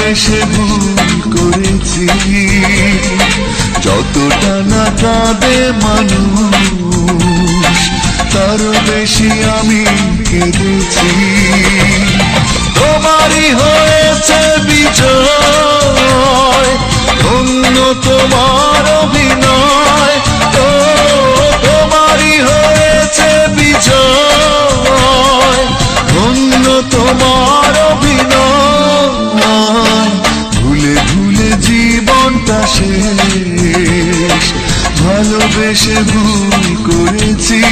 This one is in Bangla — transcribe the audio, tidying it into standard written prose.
ভালোবেসে ভুল করেছি, যতটা না কাঁদে মানুষ তার বেশি আমি কেঁদেছি। তোমারই হয়েছে বিজয়, ধন্য তোমার অভিনয়। তোমারই হয়েছে বিজয়, ধন্য তোমার অভিনয়। ভুলে ভুলে জীবনটা শেষ, ভালোবেসে ভুল করেছি।